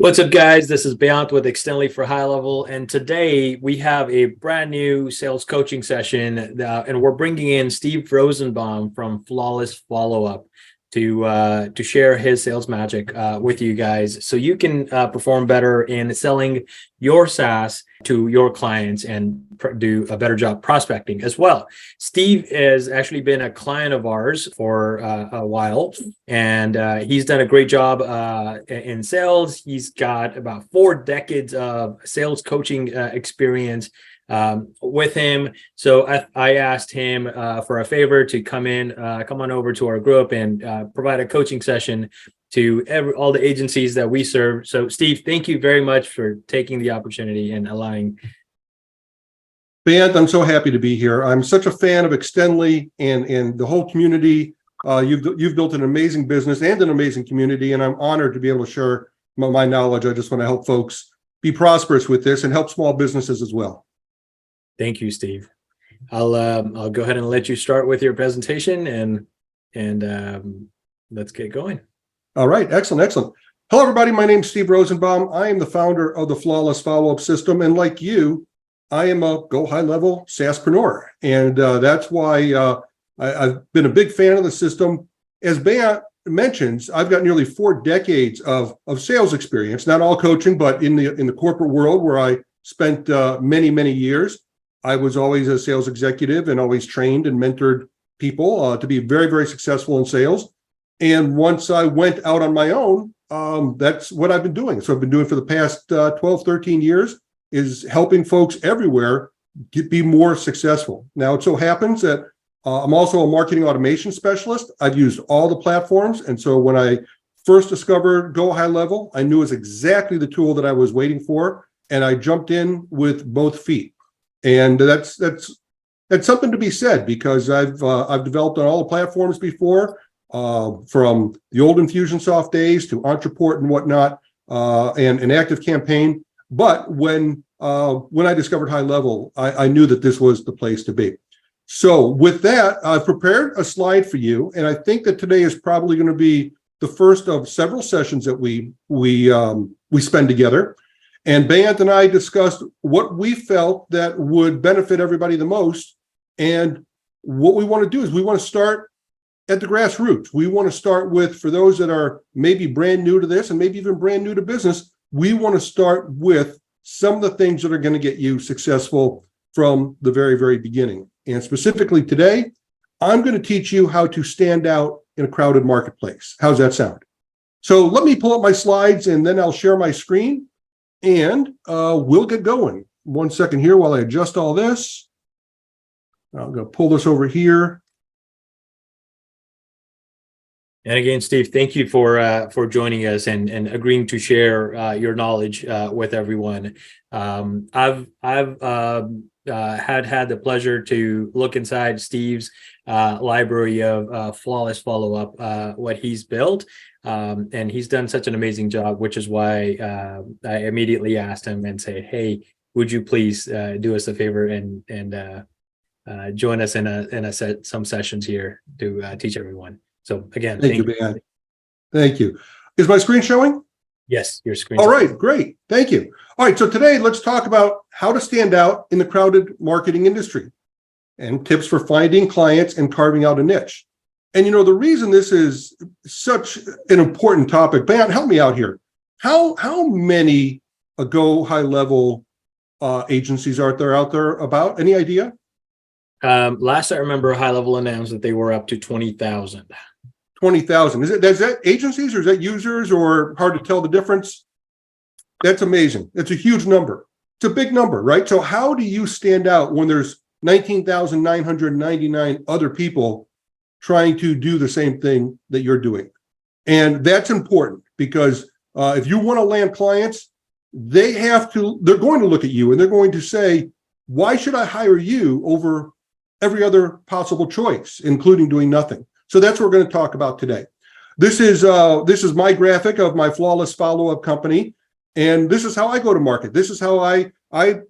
What's up, guys? This is Beyond with Extendly for High Level, and today we have a brand new sales coaching session, and we're bringing in Steve Rosenbaum from Flawless Follow-Up to share his sales magic with you guys, so you can perform better in selling your SaaS to your clients and do a better job prospecting as well. Steve has actually been a client of ours for a while, and he's done a great job in sales. He's got about 4 decades of sales coaching experience with him. So I asked him for a favor to come on over to our group and provide a coaching session to all the agencies that we serve. So Steve, thank you very much for taking the opportunity and allowing. Bant, I'm so happy to be here. I'm such a fan of Extendly and the whole community. You've built an amazing business and an amazing community, and I'm honored to be able to share my knowledge. I just want to help folks be prosperous with this and help small businesses as well. Thank you, Steve. I'll go ahead and let you start with your presentation, and let's get going. All right, excellent. Hello, everybody. My name is Steve Rosenbaum. I am the founder of the Flawless Follow-Up System, and like you, I am a go high level SaaSpreneur, and that's why I've been a big fan of the system. As Bant mentions, I've got nearly 4 decades of sales experience, not all coaching, but in the corporate world where I spent many years. I was always a sales executive and always trained and mentored people to be very successful in sales. And once I went out on my own, that's what I've been doing. So I've been doing for the past 12, 13 years is helping folks everywhere be more successful. Now, it so happens that I'm also a marketing automation specialist. I've used all the platforms. And so when I first discovered Go High Level, I knew it was exactly the tool that I was waiting for. And I jumped in with both feet. And that's something to be said, because I've developed on all the platforms before, from the old Infusionsoft days to Entreport and whatnot, and an Active Campaign. But when I discovered High Level, I knew that this was the place to be. So with that, I've prepared a slide for you, and I think that today is probably going to be the first of several sessions that we spend together. And Bant and I discussed what we felt that would benefit everybody the most. And what we want to do is we want to start at the grassroots. We want to start with, for those that are maybe brand new to this and maybe even brand new to business, we want to start with some of the things that are going to get you successful from the very beginning. And specifically today, I'm going to teach you how to stand out in a crowded marketplace. How's that sound? So let me pull up my slides, and then I'll share my screen, and we'll get going. 1 second here while I adjust all this. I'm going to pull this over here. And again, Steve, thank you for joining us and agreeing to share your knowledge with everyone. I've had the pleasure to look inside Steve's library of Flawless Follow-Up, what he's built, and he's done such an amazing job, which is why I immediately asked him and said, "Hey, would you please do us a favor and join us in some sessions here to teach everyone." So again, thank you, Ben. Thank you. Is my screen showing? Yes, your screen. All right, great. Thank you. All right, so today let's talk about how to stand out in the crowded marketing industry and tips for finding clients and carving out a niche. And you know, the reason this is such an important topic, Ben, help me out here. How many Go High Level agencies are there out there about? Any idea? Last I remember, High Level announced that they were up to 20,000. 20,000. Is that agencies, or is that users, or hard to tell the difference? That's amazing. It's a huge number. It's a big number, right? So how do you stand out when there's 19,999 other people trying to do the same thing that you're doing? And that's important, because if you want to land clients, they're going to look at you and they're going to say, why should I hire you over every other possible choice, including doing nothing? So that's what we're going to talk about today. This is my graphic of my Flawless Follow-Up company, and this is how I go to market. This is how I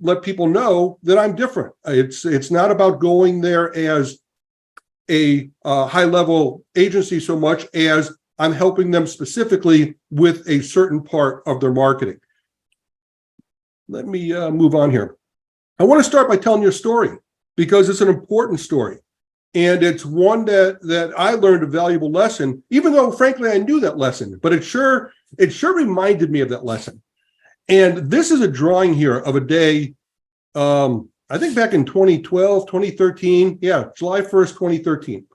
let people know that I'm different. It's not about going there as a high-level agency so much as I'm helping them specifically with a certain part of their marketing. Let me move on here. I want to start by telling you a story because it's an important story. And it's one that I learned a valuable lesson, even though, frankly, I knew that lesson, but it sure reminded me of that lesson. And this is a drawing here of a day, I think back in 2012, 2013. Yeah, July 1st, 2013.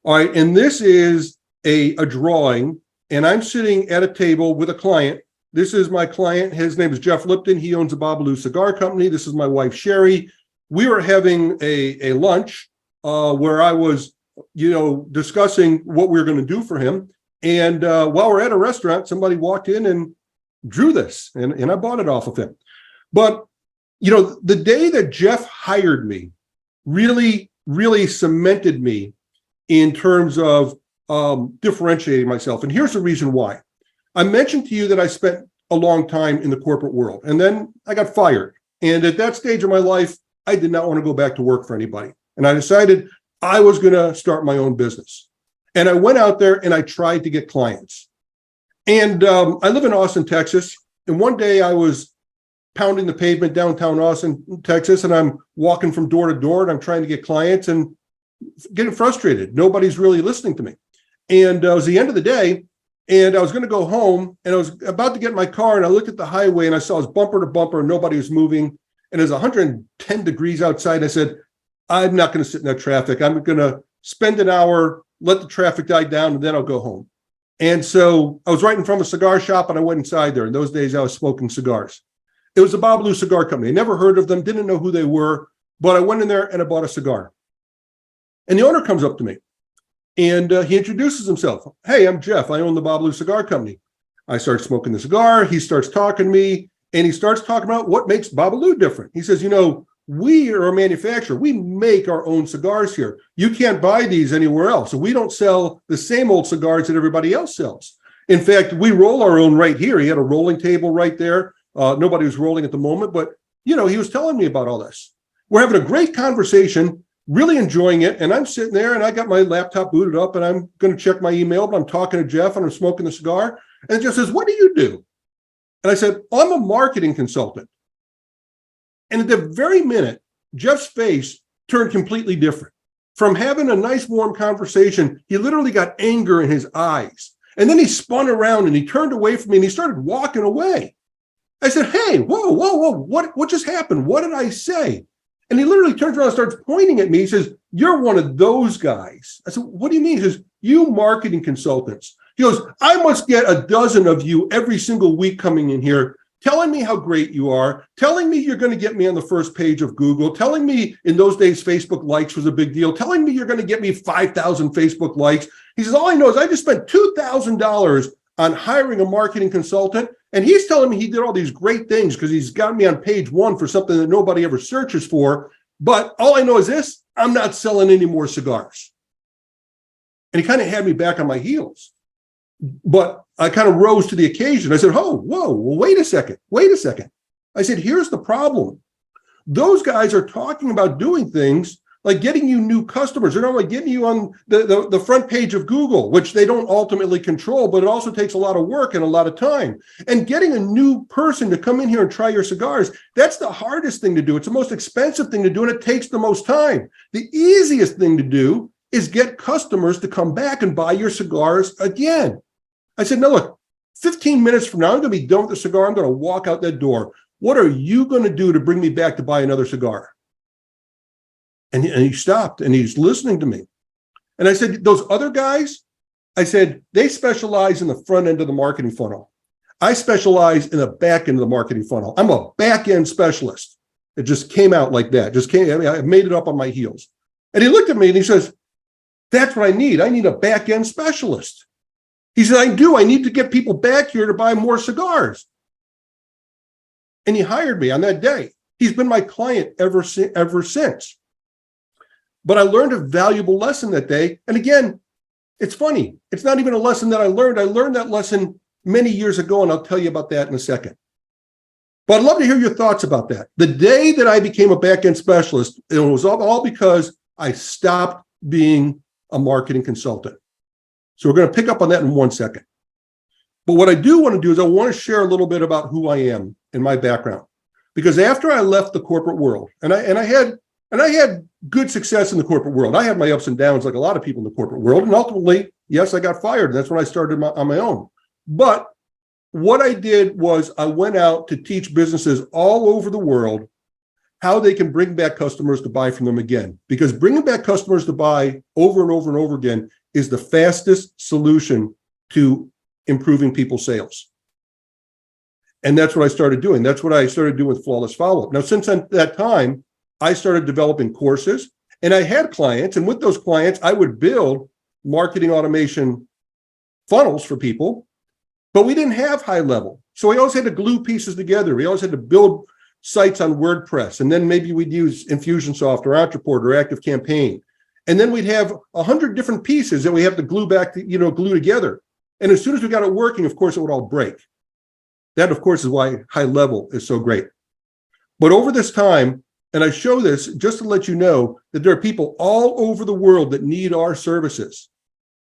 All right. And this is a drawing, and I'm sitting at a table with a client. This is my client. His name is Jeff Lipton. He owns a Babalu cigar company. This is my wife, Sherry. We were having a lunch where I was, discussing what we were going to do for him. And while we're at a restaurant, somebody walked in and drew this, and I bought it off of him. But, the day that Jeff hired me really, really cemented me in terms of differentiating myself. And here's the reason why. I mentioned to you that I spent a long time in the corporate world, and then I got fired. And at that stage of my life, I did not want to go back to work for anybody. And I decided I was going to start my own business. And I went out there and I tried to get clients. And I live in Austin, Texas. And one day I was pounding the pavement downtown Austin, Texas, and I'm walking from door to door and I'm trying to get clients and getting frustrated. Nobody's really listening to me. And it was the end of the day. And I was going to go home, and I was about to get in my car, and I looked at the highway, and I saw it was bumper to bumper, and nobody was moving. And it was 110 degrees outside. I said, I'm not going to sit in that traffic. I'm going to spend an hour, let the traffic die down, and then I'll go home. And so I was right in front of a cigar shop, and I went inside there. In those days, I was smoking cigars. It was a Babalu cigar company. I never heard of them, didn't know who they were, but I went in there, and I bought a cigar. And the owner comes up to me. And he introduces himself. Hey, I'm Jeff. I own the Babalu Cigar Company. I start smoking the cigar. He starts talking to me, and he starts talking about what makes Babalu different. He says, we are a manufacturer. We make our own cigars here. You can't buy these anywhere else. So we don't sell the same old cigars that everybody else sells. In fact, we roll our own right here. He had a rolling table right there. Nobody was rolling at the moment, but, he was telling me about all this. We're having a great conversation. Really enjoying it. And I'm sitting there and I got my laptop booted up and I'm going to check my email, but I'm talking to Jeff and I'm smoking the cigar. And Jeff says, what do you do? And I said, I'm a marketing consultant. And at the very minute, Jeff's face turned completely different. From having a nice, warm conversation, he literally got anger in his eyes. And then he spun around and he turned away from me and he started walking away. I said, hey, whoa, what just happened? What did I say? And he literally turns around and starts pointing at me. He says, you're one of those guys. I said, what do you mean? He says, you marketing consultants. He goes, I must get a dozen of you every single week coming in here, telling me how great you are, telling me you're going to get me on the first page of Google, telling me in those days Facebook likes was a big deal, telling me you're going to get me 5,000 Facebook likes. He says, all I know is I just spent $2,000 on hiring a marketing consultant. And he's telling me he did all these great things because he's got me on page one for something that nobody ever searches for. But all I know is this, I'm not selling any more cigars. And he kind of had me back on my heels. But I kind of rose to the occasion. I said, whoa, well, wait a second. I said, here's the problem. Those guys are talking about doing things like getting you new customers. They're not like getting you on the front page of Google, which they don't ultimately control, but it also takes a lot of work and a lot of time. And getting a new person to come in here and try your cigars, that's the hardest thing to do. It's the most expensive thing to do, and it takes the most time. The easiest thing to do is get customers to come back and buy your cigars again. I said, no, look, 15 minutes from now, I'm going to be done with the cigar. I'm going to walk out that door. What are you going to do to bring me back to buy another cigar? And he stopped and he's listening to me. And I said, those other guys, I said, they specialize in the front end of the marketing funnel. I specialize in the back end of the marketing funnel. I'm a back end specialist. It just came out like that. I made it up on my heels. And he looked at me and he says, that's what I need. I need a back end specialist. He said, I do. I need to get people back here to buy more cigars. And he hired me on that day. He's been my client ever since. But I learned a valuable lesson that day. And again, it's funny. It's not even a lesson that I learned. I learned that lesson many years ago, and I'll tell you about that in a second. But I'd love to hear your thoughts about that. The day that I became a back-end specialist, it was all because I stopped being a marketing consultant. So we're going to pick up on that in 1 second. But what I do want to do is I want to share a little bit about who I am and my background. Because after I left the corporate world, and I had good success in the corporate world. I had my ups and downs like a lot of people in the corporate world. And ultimately, yes, I got fired. That's when I started on my own. But what I did was I went out to teach businesses all over the world how they can bring back customers to buy from them again. Because bringing back customers to buy over and over and over again is the fastest solution to improving people's sales. And that's what I started doing. That's what I started doing with Flawless Follow-Up. Now, since that time, I started developing courses, and I had clients. And with those clients, I would build marketing automation funnels for people, but we didn't have high level. So we always had to glue pieces together. We always had to build sites on WordPress. And then maybe we'd use Infusionsoft or Entreport or ActiveCampaign. And then we'd have 100 different pieces that we have to glue back to, glue together. And as soon as we got it working, of course, it would all break. That, of course, is why high level is so great. But over this time, and I show this just to let you know that there are people all over the world that need our services,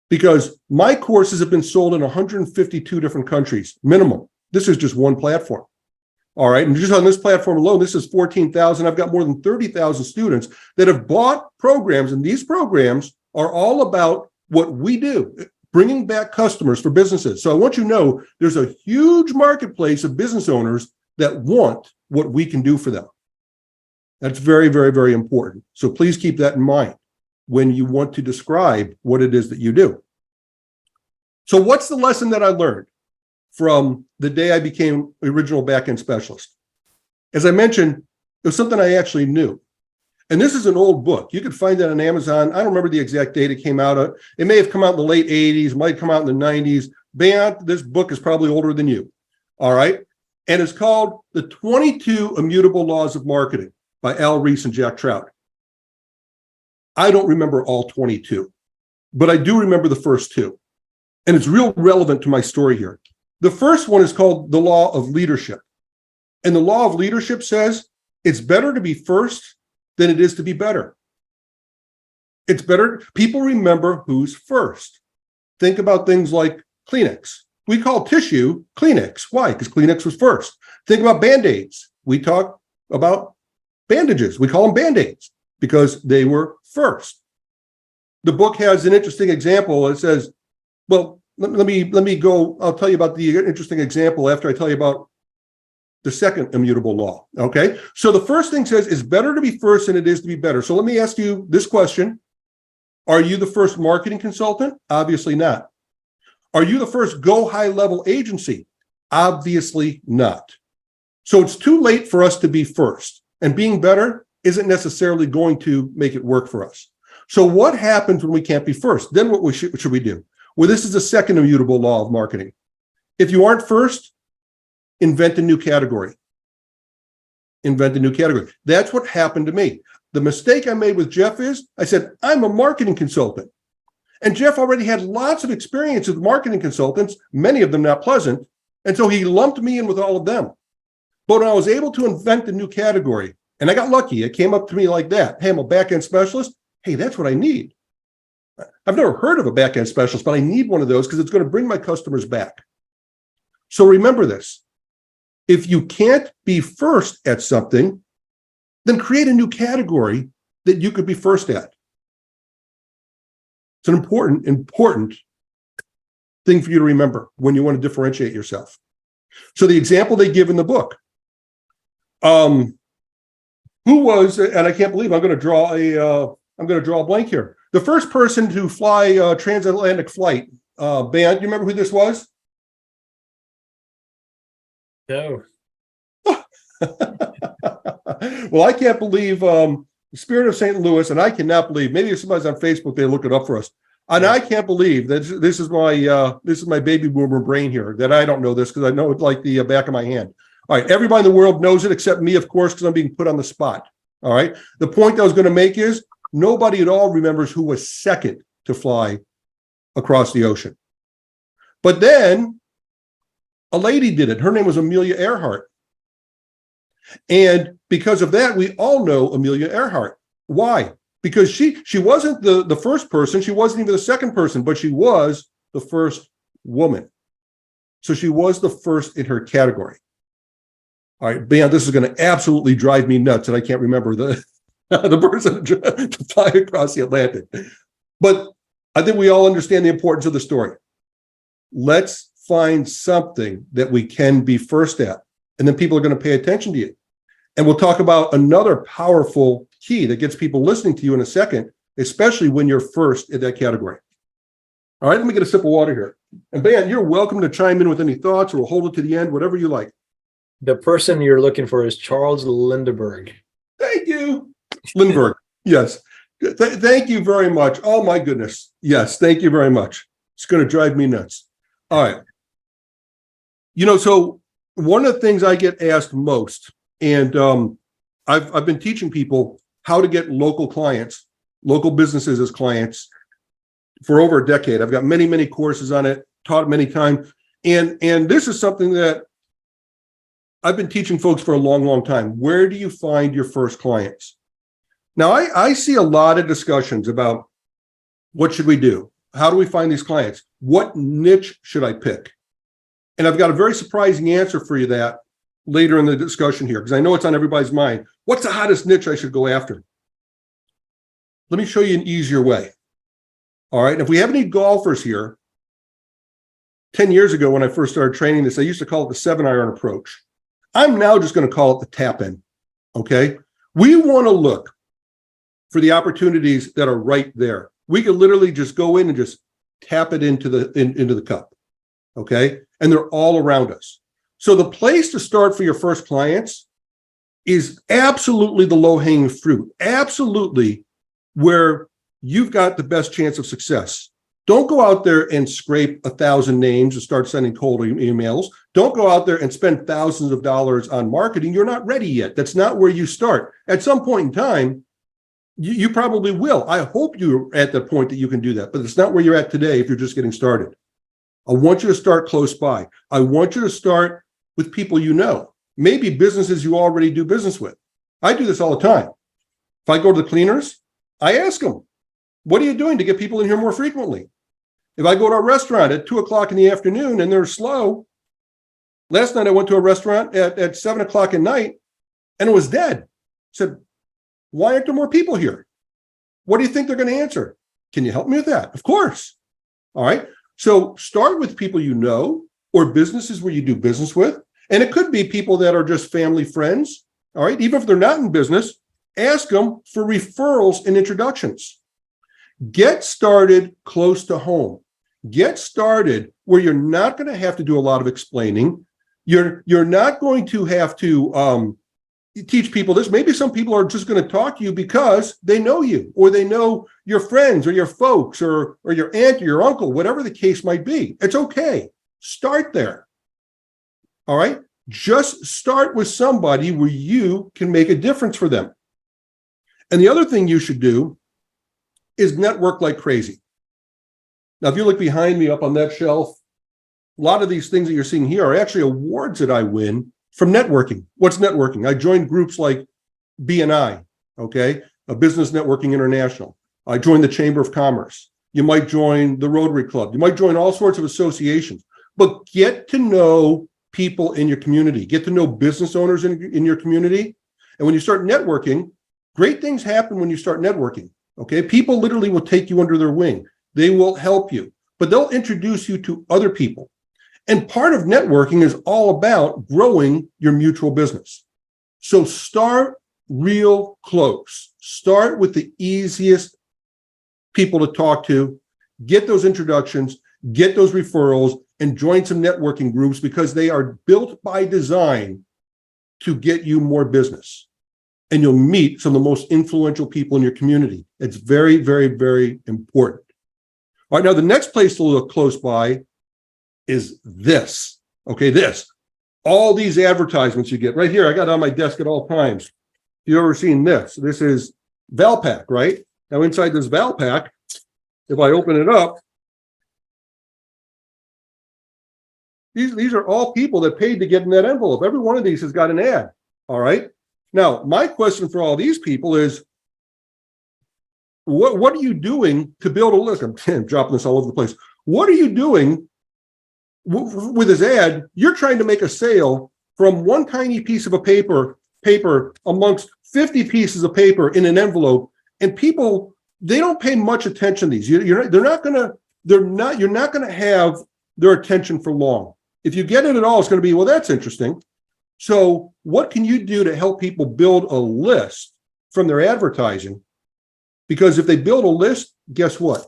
because my courses have been sold in 152 different countries, minimum. This is just one platform. All right. And just on this platform alone, this is 14,000. I've got more than 30,000 students that have bought programs. And these programs are all about what we do, bringing back customers for businesses. So I want you to know there's a huge marketplace of business owners that want what we can do for them. That's very, very, very important. So please keep that in mind when you want to describe what it is that you do. So what's the lesson that I learned from the day I became original backend specialist? As I mentioned, it was something I actually knew. And this is an old book. You can find that on Amazon. I don't remember the exact date it came out. It may have come out in the late 80s, might come out in the 90s. This book is probably older than you. All right. And it's called The 22 Immutable Laws of Marketing by Al Ries and Jack Trout. I don't remember all 22, but I do remember the first two. And it's real relevant to my story here. The first one is called the Law of Leadership. And the Law of Leadership says it's better to be first than it is to be better. It's better. People remember who's first. Think about things like Kleenex. We call tissue Kleenex. Why? Because Kleenex was first. Think about Band-Aids. We talk about bandages. We call them Band-Aids because they were first. The book has an interesting example. It says, well, let me go. I'll tell you about the interesting example after I tell you about the second immutable law. Okay. So the first thing says it's better to be first than it is to be better. So let me ask you this question. Are you the first marketing consultant? Obviously not. Are you the first go high level agency? Obviously not. So it's too late for us to be first, and being better isn't necessarily going to make it work for us. So what happens when we can't be first? Then what should we do? Well, this is the second immutable law of marketing. If you aren't first, invent a new category. Invent a new category. That's what happened to me. The mistake I made with Jeff is I said, I'm a marketing consultant. And Jeff already had lots of experience with marketing consultants, many of them not pleasant. And so he lumped me in with all of them. But when I was able to invent a new category, and I got lucky, it came up to me like that. Hey, I'm a back-end specialist. Hey, that's what I need. I've never heard of a back-end specialist, but I need one of those because it's going to bring my customers back. So remember this. If you can't be first at something, then create a new category that you could be first at. It's an important thing for you to remember when you want to differentiate yourself. So the example they give in the book, who was, and I can't believe I'm going to draw a blank here. The first person to fly a transatlantic flight, Band, do you remember who this was? No. Well, I can't believe the Spirit of St. Louis, and I cannot believe, maybe if somebody's on Facebook, they look it up for us. And I can't believe that this is my baby boomer brain here, that I don't know this because I know it like the back of my hand. All right, everybody in the world knows it except me, of course, because I'm being put on the spot. All right. The point I was going to make is nobody at all remembers who was second to fly across the ocean. But then a lady did it. Her name was Amelia Earhart. And because of that, we all know Amelia Earhart. Why? because she wasn't the first person, she wasn't even the second person, but she was the first woman. So she was the first in her category. All right, man, this is going to absolutely drive me nuts, and I can't remember the person to fly across the Atlantic. But I think we all understand the importance of the story. Let's find something that we can be first at, and then people are going to pay attention to you. And we'll talk about another powerful key that gets people listening to you in a second, especially when you're first in that category. All right, let me get a sip of water here. And Ben, you're welcome to chime in with any thoughts, or we'll hold it to the end, whatever you like. The person you're looking for is Charles Lindbergh. Thank you. Lindbergh. Yes. Thank you very much. Oh, my goodness. Yes. Thank you very much. It's going to drive me nuts. All right. So one of the things I get asked most, and I've been teaching people how to get local clients, local businesses as clients for over a decade. I've got many, many courses on it, taught it many times. And this is something that I've been teaching folks for a long, long time. Where do you find your first clients? Now, I see a lot of discussions about what should we do? How do we find these clients? What niche should I pick? And I've got a very surprising answer for you that later in the discussion here, because I know it's on everybody's mind. What's the hottest niche I should go after? Let me show you an easier way. All right. If we have any golfers here, 10 years ago when I first started training this, I used to call it the 7-iron approach. I'm now just going to call it the tap in. Okay. We want to look for the opportunities that are right there. We could literally just go in and just tap it into the cup. Okay. And they're all around us. So the place to start for your first clients is absolutely the low-hanging fruit. Absolutely where you've got the best chance of success. Don't go out there and scrape 1,000 names and start sending cold emails. Don't go out there and spend thousands of dollars on marketing. You're not ready yet. That's not where you start. At some point in time, you probably will. I hope you're at the point that you can do that, but it's not where you're at today if you're just getting started. I want you to start close by. I want you to start with people you know, maybe businesses you already do business with. I do this all the time. If I go to the cleaners, I ask them, what are you doing to get people in here more frequently? If I go to a restaurant at 2:00 in the afternoon and they're slow, last night I went to a restaurant at 7:00 at night and it was dead. I said, why aren't there more people here? What do you think they're going to answer? Can you help me with that? Of course. All right. So start with people you know or businesses where you do business with. And it could be people that are just family friends. All right. Even if they're not in business, ask them for referrals and introductions. Get started close to home. Get started where you're not going to have to do a lot of explaining. You're not going to have to teach people this. Maybe some people are just going to talk to you because they know you, or they know your friends or your folks or your aunt or your uncle, whatever the case might be. It's okay. Start there. All right. Just start with somebody where you can make a difference for them. And the other thing you should do is network like crazy. Now, if you look behind me up on that shelf, a lot of these things that you're seeing here are actually awards that I win from networking. What's networking? I joined groups like BNI, okay, a Business Networking International. I joined the Chamber of Commerce. You might join the Rotary Club. You might join all sorts of associations, but get to know people in your community. Get to know business owners in your community. And when you start networking, great things happen when you start networking, okay? People literally will take you under their wing. They will help you, but they'll introduce you to other people. And part of networking is all about growing your mutual business. So start real close. Start with the easiest people to talk to, get those introductions, get those referrals, and join some networking groups because they are built by design to get you more business. And you'll meet some of the most influential people in your community. It's very, very, very important. All right, now the next place to look close by is this. Okay, this. All these advertisements you get right here. I got it on my desk at all times. You've ever seen this? This is Valpak, right? Now inside this Valpak, if I open it up, these are all people that paid to get in that envelope. Every one of these has got an ad. All right. Now, my question for all these people is, what are you doing to build a list? I'm dropping this all over the place. What are you doing with his ad? You're trying to make a sale from one tiny piece of a paper amongst 50 pieces of paper in an envelope, and people, they don't pay much attention to these. You're not gonna have their attention for long. If you get it at all, it's going to be, well, that's interesting. So what can you do to help people build a list from their advertising? Because if they build a list, guess what?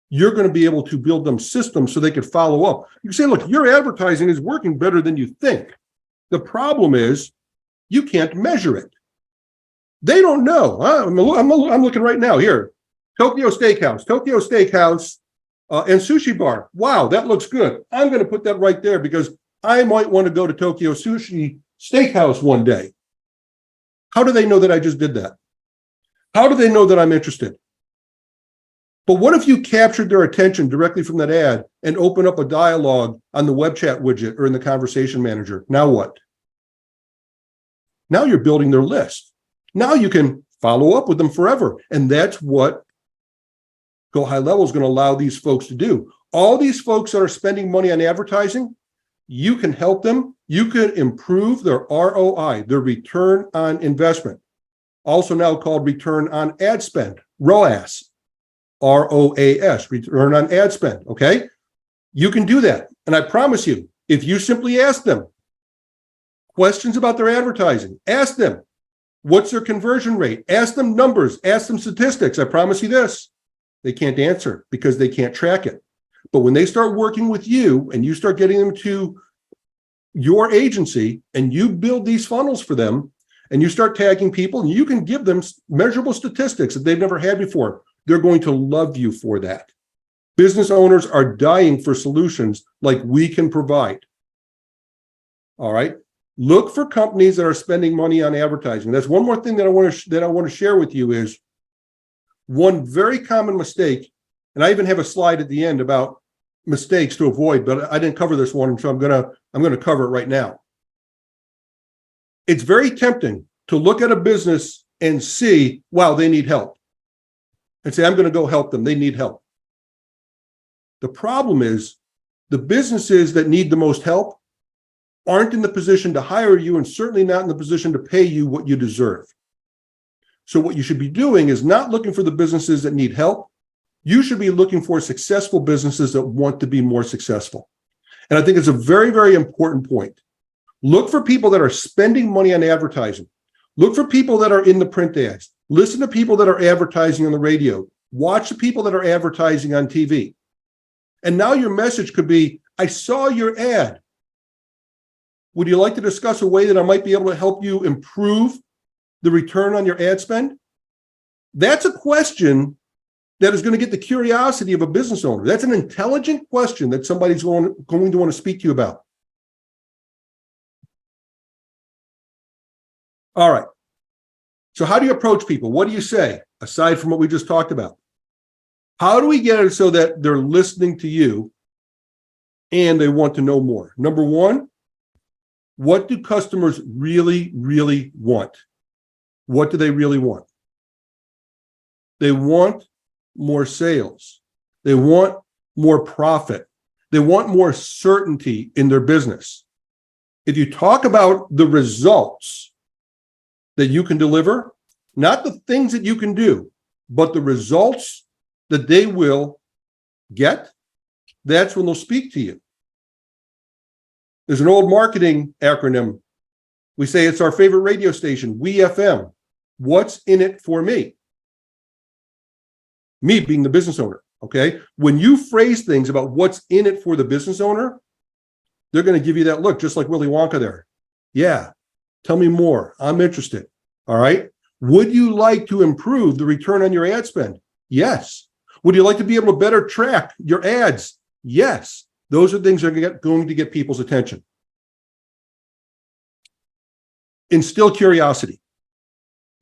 You're going to be able to build them systems so they could follow up. You say, look, your advertising is working better than you think. The problem is you can't measure it. They don't know. I'm looking right now here. Tokyo Steakhouse and sushi bar. Wow, that looks good. I'm going to put that right there because I might want to go to Tokyo Sushi Steakhouse one day. How do they know that I just did that? How do they know that I'm interested? But what if you captured their attention directly from that ad and open up a dialogue on the web chat widget or in the conversation manager? Now what? Now you're building their list. Now you can follow up with them forever. And that's what GoHighlevel is going to allow these folks to do. All these folks that are spending money on advertising, you can help them. You can improve their ROI, their return on investment. Also now called return on ad spend, ROAS, ROAS, return on ad spend, okay? You can do that. And I promise you, if you simply ask them questions about their advertising, ask them, what's their conversion rate? Ask them numbers, ask them statistics. I promise you this, they can't answer because they can't track it. But when they start working with you and you start getting them to your agency and you build these funnels for them and you start tagging people and you can give them measurable statistics that they've never had before, they're going to love you for that. Business owners are dying for solutions like we can provide. All right. Look for companies that are spending money on advertising. That's one more thing that I want to share with you is one very common mistake. And I even have a slide at the end about mistakes to avoid, but I didn't cover this one, so I'm gonna cover it right now. It's very tempting to look at a business and see, wow, they need help, and say, I'm going to go help them. They need help. The problem is the businesses that need the most help aren't in the position to hire you and certainly not in the position to pay you what you deserve. So what you should be doing is not looking for the businesses that need help. You should be looking for successful businesses that want to be more successful. And I think it's a very, very important point. Look for people that are spending money on advertising. Look for people that are in the print ads. Listen to people that are advertising on the radio. Watch the people that are advertising on TV. And now your message could be, I saw your ad. Would you like to discuss a way that I might be able to help you improve the return on your ad spend? That's a question that is going to get the curiosity of a business owner. That's an intelligent question that somebody's going to want to speak to you about. All right. So how do you approach people? What do you say, aside from what we just talked about? How do we get it so that they're listening to you and they want to know more? Number one, what do customers really, really want? What do they really want? They want more sales. They want more profit. They want more certainty in their business. If you talk about the results that you can deliver, not the things that you can do, but the results that they will get, that's when they'll speak to you. There's an old marketing acronym. We say it's our favorite radio station, WeFM. What's in it for me? Me being the business owner, okay? When you phrase things about what's in it for the business owner, they're going to give you that look, just like Willy Wonka there. Yeah, tell me more. I'm interested, all right? Would you like to improve the return on your ad spend? Yes. Would you like to be able to better track your ads? Yes. Those are things that are going to get people's attention. Instill curiosity.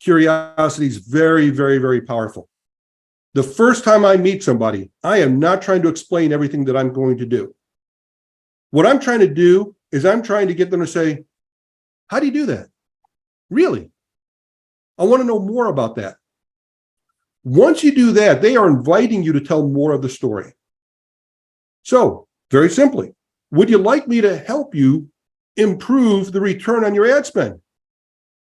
Curiosity is very, very, very powerful. The first time I meet somebody, I am not trying to explain everything that I'm going to do. What I'm trying to do is I'm trying to get them to say, how do you do that? Really? I want to know more about that. Once you do that, they are inviting you to tell more of the story. So, very simply, would you like me to help you improve the return on your ad spend?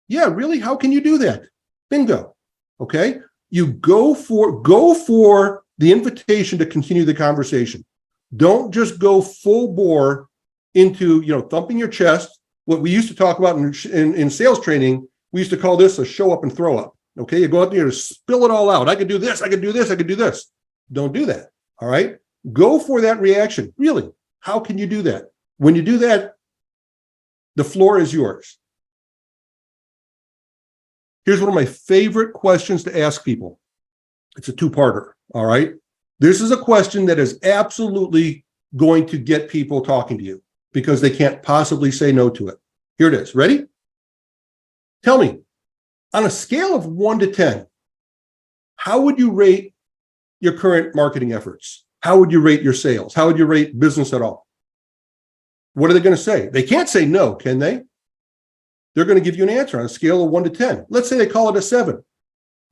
Yeah, really? How can you do that? Bingo. Okay. You go for the invitation to continue the conversation. Don't just go full bore into, thumping your chest. What we used to talk about in sales training, we used to call this a show up and throw up. Okay. You go out there to spill it all out. I could do this. I could do this. I could do this. Don't do that. All right. Go for that reaction. Really. How can you do that? When you do that, the floor is yours. Here's one of my favorite questions to ask people. It's a two-parter, all right? This is a question that is absolutely going to get people talking to you because they can't possibly say no to it. Here it is. Ready? Tell me, on a scale of 1 to 10, how would you rate your current marketing efforts? How would you rate your sales? How would you rate business at all? What are they going to say? They can't say no, can they? They're going to give you an answer on a scale of 1 to 10. Let's say they call it a 7.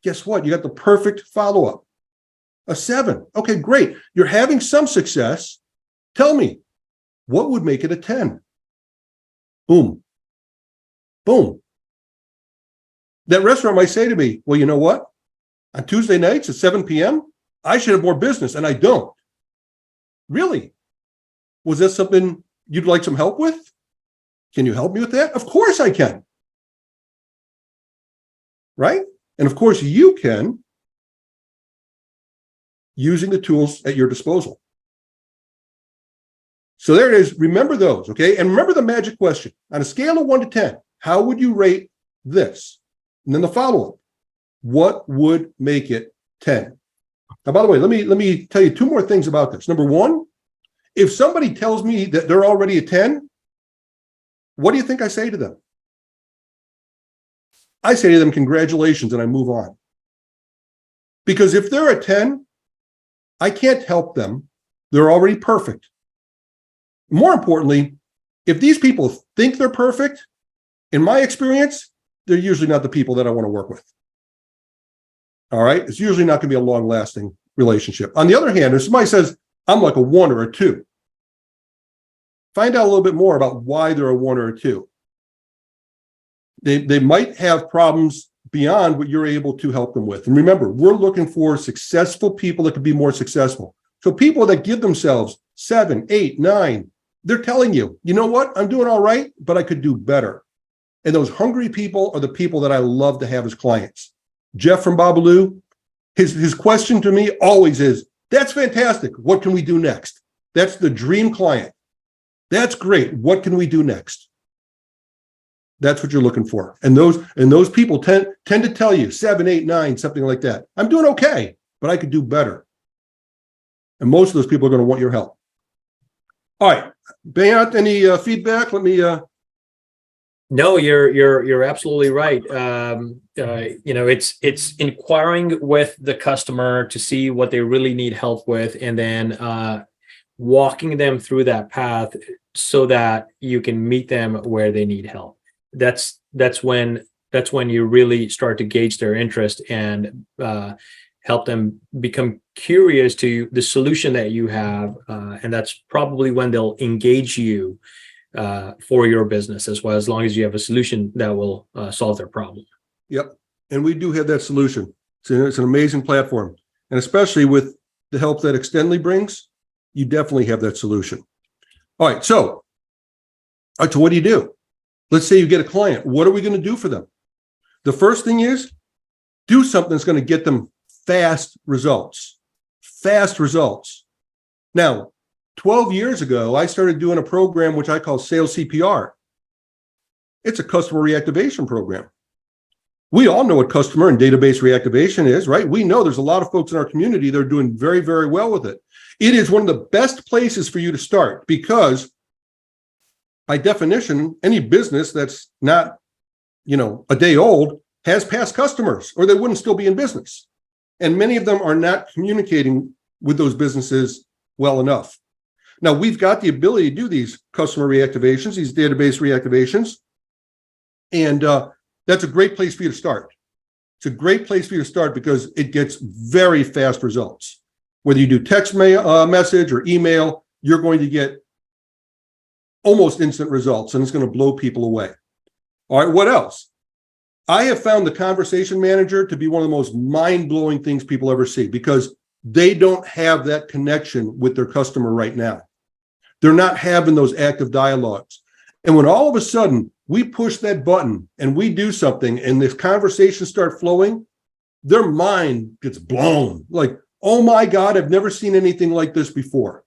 Guess what? You got the perfect follow-up. A 7. Okay, great. You're having some success. Tell me, what would make it a 10? Boom. Boom. That restaurant might say to me, well, you know what? On Tuesday nights at 7 p.m., I should have more business, and I don't. Really? Was that something you'd like some help with? Can you help me with that? Of course I can. Right? And of course you can, using the tools at your disposal. So there it is. Remember those, okay? And remember the magic question. On a scale of 1 to 10, how would you rate this? And then the follow-up. What would make it 10? Now, by the way, let me tell you 2 more things about this. Number 1, if somebody tells me that they're already a 10, what do you think I say to them? I say to them, congratulations, and I move on. Because if they're a 10, I can't help them. They're already perfect. More importantly, if these people think they're perfect, in my experience, they're usually not the people that I want to work with. All right? It's usually not going to be a long-lasting relationship. On the other hand, if somebody says, I'm like a 1 or a 2, find out a little bit more about why they're a 1 or a 2. They might have problems beyond what you're able to help them with. And remember, we're looking for successful people that can be more successful. So people that give themselves 7, 8, 9, they're telling you, you know what? I'm doing all right, but I could do better. And those hungry people are the people that I love to have as clients. Jeff from Babalu, his question to me always is, that's fantastic. What can we do next? That's the dream client. That's great. What can we do next? That's what you're looking for. And those people tend to tell you 7, 8, 9, something like that. I'm doing okay, but I could do better. And most of those people are going to want your help. All right. Bayant, any feedback? Let me. No, you're absolutely right. It's inquiring with the customer to see what they really need help with, and then walking them through that path so that you can meet them where they need help. That's when you really start to gauge their interest and help them become curious to the solution that you have, and that's probably when they'll engage you for your business as well, as long as you have a solution that will solve their problem. Yep. And we do have that solution. It's an amazing platform. And especially with the help that Extendly brings, you definitely have that solution. All right. So what do? Let's say you get a client. What are we going to do for them? The first thing is do something that's going to get them fast results. Fast results. Now, 12 years ago, I started doing a program which I call Sales CPR. It's a customer reactivation program. We all know what customer and database reactivation is, right? We know there's a lot of folks in our community that are doing very, very well with it. It is one of the best places for you to start because, by definition, any business that's not, a day old has past customers, or they wouldn't still be in business. And many of them are not communicating with those businesses well enough. Now, we've got the ability to do these customer reactivations, these database reactivations, and that's a great place for you to start. It's a great place for you to start because it gets very fast results. Whether you do text message or email, you're going to get almost instant results, and it's going to blow people away. All right, what else? I have found the conversation manager to be one of the most mind-blowing things people ever see because they don't have that connection with their customer right now. They're not having those active dialogues. And when all of a sudden we push that button and we do something and this conversation start flowing, their mind gets blown. Like, oh my God, I've never seen anything like this before.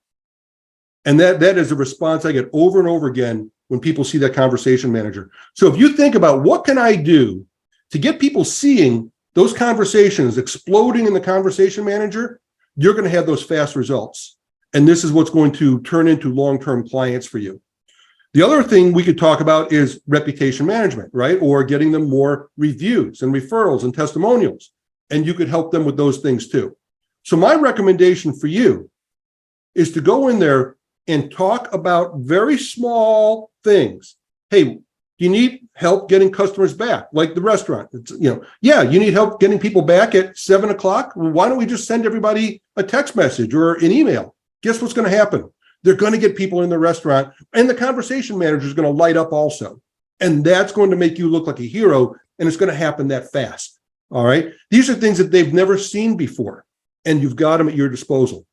And that is a response I get over and over again when people see that conversation manager. So if you think about what can I do to get people seeing those conversations exploding in the conversation manager, you're going to have those fast results. And this is what's going to turn into long-term clients for you. The other thing we could talk about is reputation management, right? Or getting them more reviews and referrals and testimonials. And you could help them with those things too. So my recommendation for you is to go in there and talk about very small things. Hey, do you need help getting customers back? Like the restaurant, yeah, you need help getting people back at 7 o'clock. Well, why don't we just send everybody a text message or an email? Guess what's going to happen? They're going to get people in the restaurant, and the conversation manager is going to light up also. And that's going to make you look like a hero, and it's going to happen that fast. All right. These are things that they've never seen before, and you've got them at your disposal.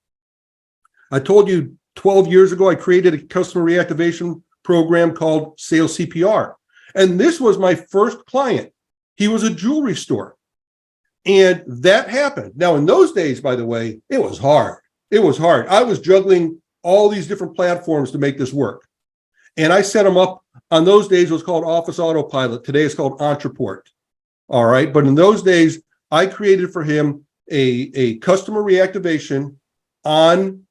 I told you 12 years ago, I created a customer reactivation program called Sales CPR. And this was my first client. He was a jewelry store. And that happened. Now, in those days, by the way, it was hard. It was hard. I was juggling all these different platforms to make this work. And I set them up. On those days, it was called Office Autopilot. Today, it's called Entreport. All right. But in those days, I created for him a customer reactivation on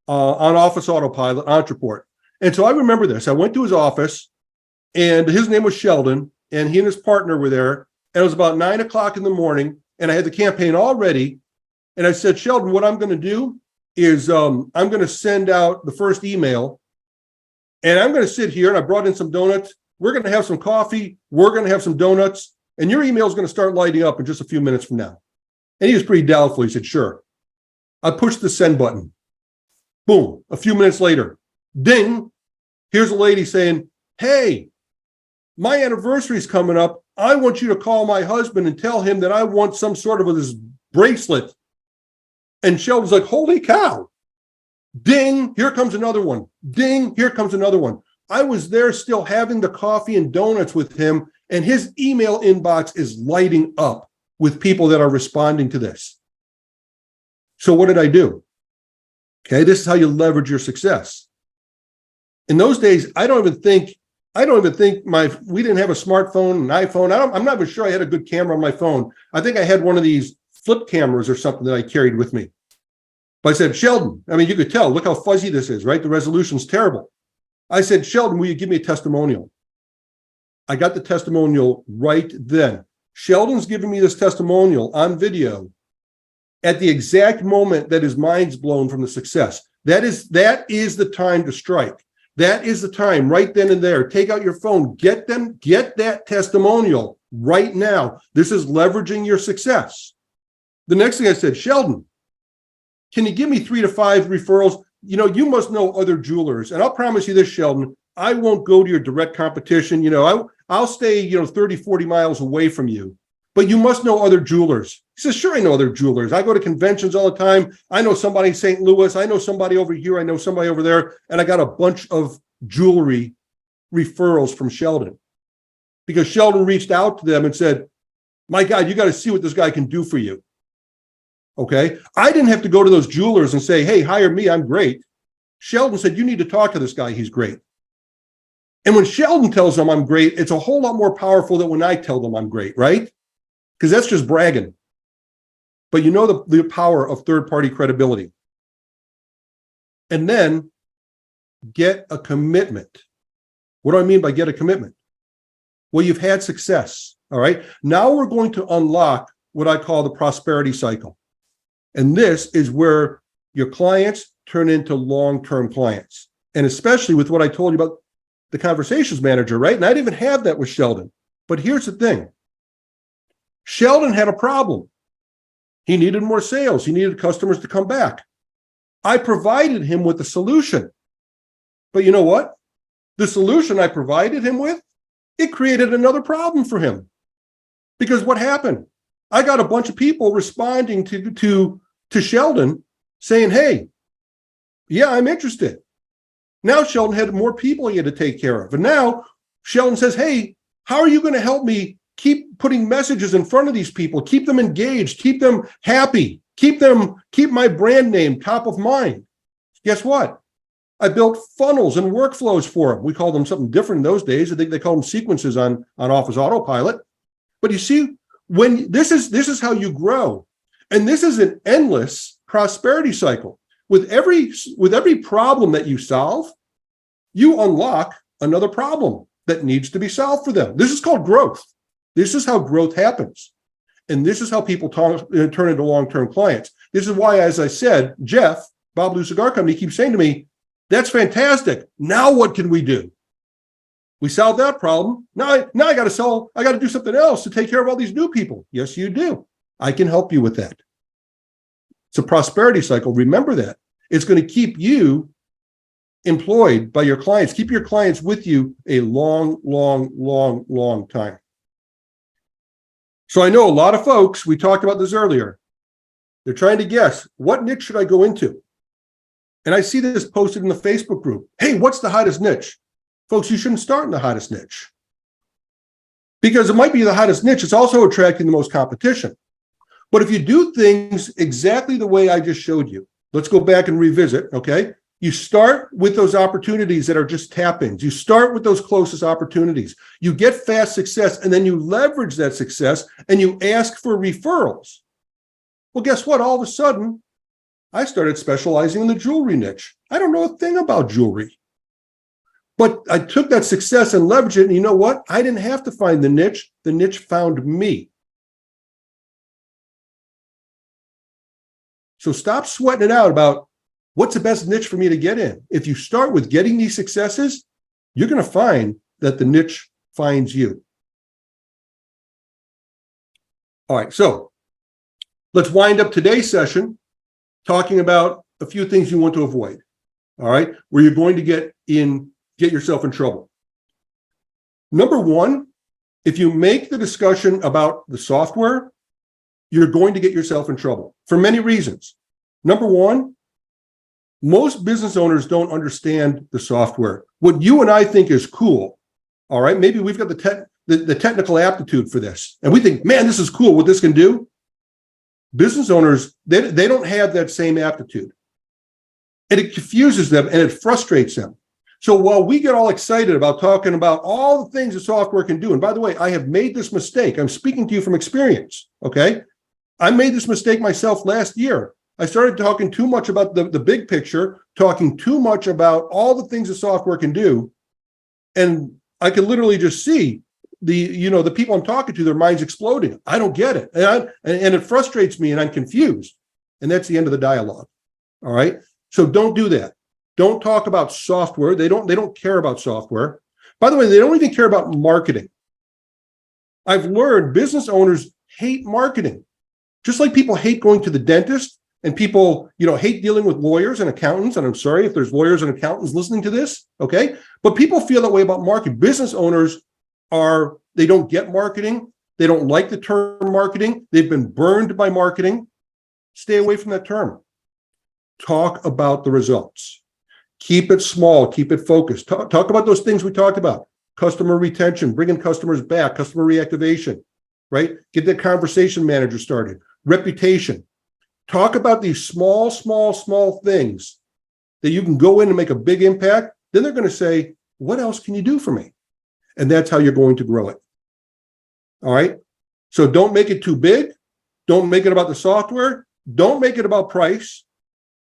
Office Autopilot, Entreport. And so I remember this. I went to his office, and his name was Sheldon, and he and his partner were there. And it was about 9 o'clock in the morning, and I had the campaign all ready. And I said, Sheldon, what I'm going to do is I'm going to send out the first email, and I'm going to sit here, and I brought in some donuts. We're going to have some coffee. We're going to have some donuts, and your email is going to start lighting up in just a few minutes from now. And he was pretty doubtful. He said, sure. I pushed the send button. Boom. A few minutes later, ding. Here's a lady saying, hey, my anniversary is coming up. I want you to call my husband and tell him that I want some sort of this bracelet. And Sheldon's like, holy cow. Ding, here comes another one. Ding, here comes another one. I was there still having the coffee and donuts with him, and his email inbox is lighting up with people that are responding to this. So what did I do? Okay, this is how you leverage your success. In those days, I don't even think we didn't have a smartphone, an iPhone. I'm not even sure I had a good camera on my phone. I think I had one of these flip cameras or something that I carried with me. But I said, Sheldon, I mean, you could tell, look how fuzzy this is, right? The resolution's terrible. I said, Sheldon, will you give me a testimonial? I got the testimonial right then. Sheldon's giving me this testimonial on video at the exact moment that his mind's blown from the success. That is the time to strike. That is the time right then and there. Take out your phone, get that testimonial right now. This is leveraging your success. The next thing I said, Sheldon, can you give me 3 to 5 referrals? You know, you must know other jewelers. And I'll promise you this, Sheldon, I won't go to your direct competition. You know, I'll stay, 30, 40 miles away from you, but you must know other jewelers. He says, sure, I know other jewelers. I go to conventions all the time. I know somebody in St. Louis. I know somebody over here. I know somebody over there. And I got a bunch of jewelry referrals from Sheldon because Sheldon reached out to them and said, my God, you got to see what this guy can do for you. Okay. I didn't have to go to those jewelers and say, hey, hire me. I'm great. Sheldon said, you need to talk to this guy. He's great. And when Sheldon tells them I'm great, it's a whole lot more powerful than when I tell them I'm great, right? Because that's just bragging. But you know the power of third-party credibility. And then get a commitment. What do I mean by get a commitment? Well, you've had success, all right? Now we're going to unlock what I call the prosperity cycle. And this is where your clients turn into long-term clients. And especially with what I told you about the conversations manager, right? And I didn't even have that with Sheldon. But here's the thing. Sheldon had a problem. He needed more sales. He needed customers to come back. I provided him with a solution. But you know what? The solution I provided him with, it created another problem for him. Because what happened? I got a bunch of people responding to Sheldon saying, hey, yeah, I'm interested. Now Sheldon had more people he had to take care of. And now Sheldon says, hey, how are you going to help me keep putting messages in front of these people, keep them engaged, keep them happy, keep my brand name top of mind? Guess what? I built funnels and workflows for them. We call them something different in those days. I think they call them sequences on Office Autopilot. But you see, when this is how you grow. And this is an endless prosperity cycle. With every problem that you solve, you unlock another problem that needs to be solved for them. This is called growth. This is how growth happens. And this is how people turn into long-term clients. This is why, as I said, Jeff, Bob Blue Cigar Company, keeps saying to me, that's fantastic. Now what can we do? We solved that problem. Now I got to do something else to take care of all these new people. Yes, you do. I can help you with that. It's a prosperity cycle. Remember that. It's going to keep you employed by your clients, keep your clients with you a long, long, long, long time. So I know a lot of folks, we talked about this earlier, they're trying to guess, what niche should I go into? And I see this posted in the Facebook group. Hey, what's the hottest niche? Folks, you shouldn't start in the hottest niche. Because it might be the hottest niche, it's also attracting the most competition. But if you do things exactly the way I just showed you, let's go back and revisit, okay? You start with those opportunities that are just tap-ins. You start with those closest opportunities. You get fast success, and then you leverage that success, and you ask for referrals. Well, guess what? All of a sudden, I started specializing in the jewelry niche. I don't know a thing about jewelry. But I took that success and leveraged it, and you know what? I didn't have to find the niche found me. So stop sweating it out about what's the best niche for me to get in. If you start with getting these successes, you're going to find that the niche finds you. All right, so let's wind up today's session talking about a few things you want to avoid. All right, where you're going to get yourself in trouble. Number one, if you make the discussion about the software, you're going to get yourself in trouble for many reasons. Number one, most business owners don't understand the software. What you and I think is cool, all right, maybe we've got the technical aptitude for this, and we think, man, this is cool, what this can do. Business owners, they don't have that same aptitude. And it confuses them and it frustrates them. So while we get all excited about talking about all the things the software can do, and by the way, I have made this mistake. I'm speaking to you from experience, okay? I made this mistake myself last year. I started talking too much about the big picture, talking too much about all the things the software can do. And I can literally just see the people I'm talking to, their minds exploding. I don't get it. And it frustrates me and I'm confused. And that's the end of the dialogue. All right. So don't do that. Don't talk about software. They don't care about software. By the way, they don't even care about marketing. I've learned business owners hate marketing. Just like people hate going to the dentist and people, hate dealing with lawyers and accountants. And I'm sorry if there's lawyers and accountants listening to this. Okay. But people feel that way about marketing. Business owners they don't get marketing. They don't like the term marketing. They've been burned by marketing. Stay away from that term. Talk about the results. Keep it small. Keep it focused. Talk about those things we talked about. Customer retention, bringing customers back, customer reactivation, right? Get that conversation manager started. Reputation. Talk about these small things that you can go in and make a big impact. Then they're going to say, what else can you do for me? And that's how you're going to grow it. All right. So don't make it too big. Don't make it about the software. Don't make it about price.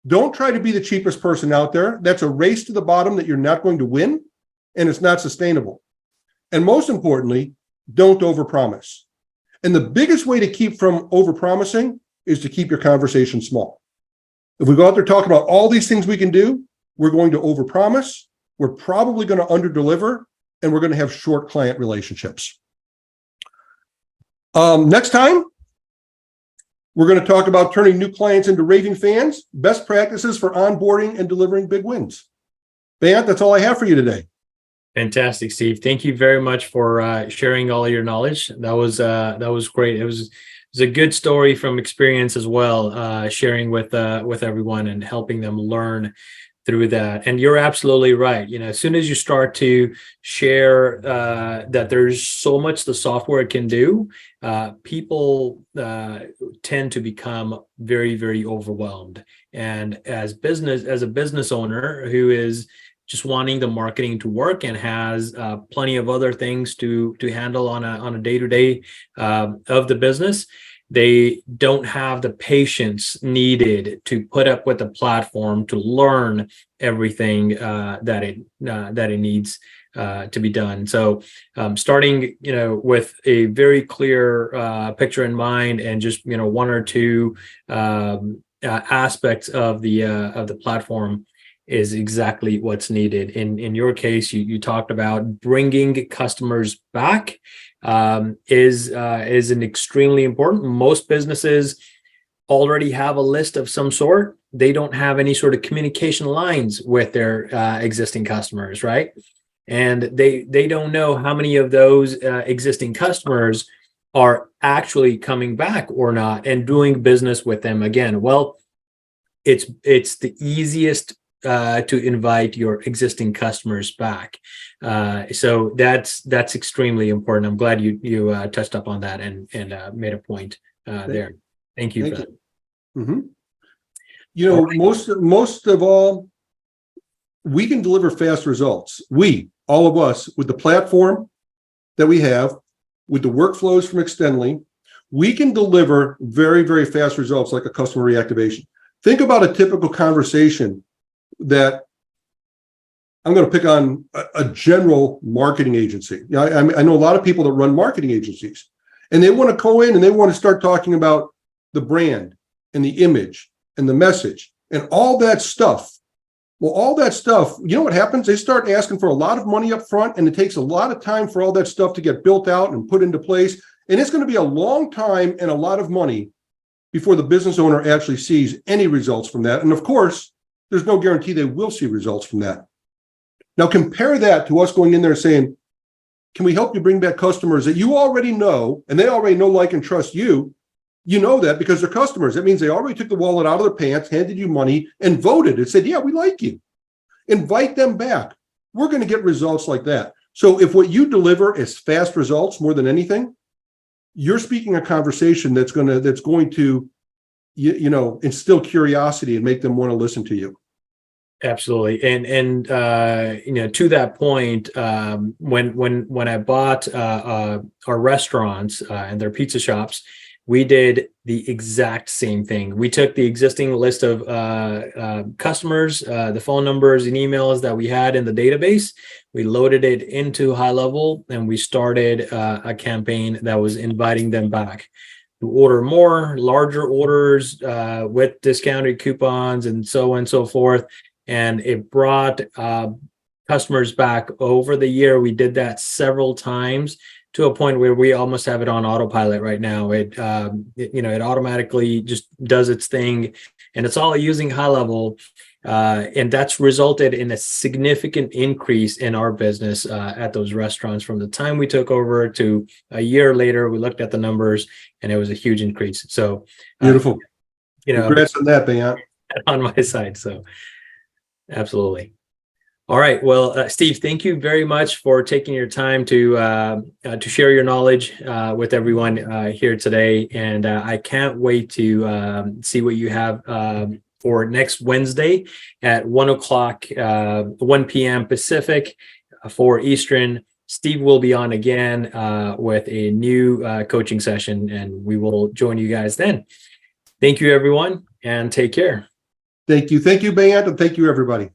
Don't try to be the cheapest person out there. That's a race to the bottom that you're not going to win, and it's not sustainable. And most importantly, don't overpromise. And the biggest way to keep from overpromising is to keep your conversation small. If we go out there talking about all these things we can do, we're going to overpromise. We're probably going to underdeliver, and we're going to have short client relationships. Next time, we're going to talk about turning new clients into raving fans, best practices for onboarding and delivering big wins. Bant, that's all I have for you today. Fantastic, Steve. Thank you very much for sharing all your knowledge. That was great. It was a good story from experience as well, sharing with everyone and helping them learn through that. And you're absolutely right. You know, as soon as you start to share that there's so much the software can do, people tend to become very, very overwhelmed. And as a business owner who is just wanting the marketing to work and has plenty of other things to handle on a day-to-day of the business, they don't have the patience needed to put up with the platform to learn everything that it needs to be done. So starting, with a very clear picture in mind, and just one or two aspects of the platform is exactly what's needed. In your case, you talked about bringing customers back is an extremely important. Most businesses already have a list of some sort. They don't have any sort of communication lines with their existing customers, right? And they don't know how many of those existing customers are actually coming back or not and doing business with them again. Well, it's the easiest to invite your existing customers back. So that's extremely important. I'm glad you touched up on that and made a point there. Thank you. Thank you. Mm-hmm. Most of all, we can deliver fast results. All of us, with the platform that we have, with the workflows from Extendly, we can deliver very, very fast results like a customer reactivation. Think about a typical conversation that I'm going to pick on a general marketing agency. I know a lot of people that run marketing agencies, and they want to go in and they want to start talking about the brand and the image and the message and all that stuff. Well, all that stuff, you know what happens? They start asking for a lot of money up front, and it takes a lot of time for all that stuff to get built out and put into place. And it's going to be a long time and a lot of money before the business owner actually sees any results from that. And of course, there's no guarantee they will see results from that. Now, compare that to us going in there and saying, can we help you bring back customers that you already know, and they already know, like, and trust you? You know that because they're customers. That means they already took the wallet out of their pants, handed you money, and voted and said, yeah, we like you. Invite them back. We're going to get results like that. So if what you deliver is fast results more than anything, you're speaking a conversation that's going to instill curiosity and make them want to listen to you. Absolutely. And to that point, when I bought our restaurants and their pizza shops, we did the exact same thing. We took the existing list of customers, the phone numbers and emails that we had in the database. We loaded it into Highlevel, and we started a campaign that was inviting them back to order more, larger orders with discounted coupons and so on and so forth. And it brought customers back over the year. We did that several times, to a point where we almost have it on autopilot right now. It automatically just does its thing, and it's all using Highlevel, and that's resulted in a significant increase in our business at those restaurants from the time we took over to a year later. We looked at the numbers, and it was a huge increase. So beautiful. Congrats on that, Bant. On my side. So absolutely. All right. Well, Steve, thank you very much for taking your time to share your knowledge with everyone here today. And I can't wait to see what you have for next Wednesday at 1 p.m. Pacific, 4 Eastern. Steve will be on again with a new coaching session, and we will join you guys then. Thank you, everyone, and take care. Thank you. Thank you, Bant, and thank you, everybody.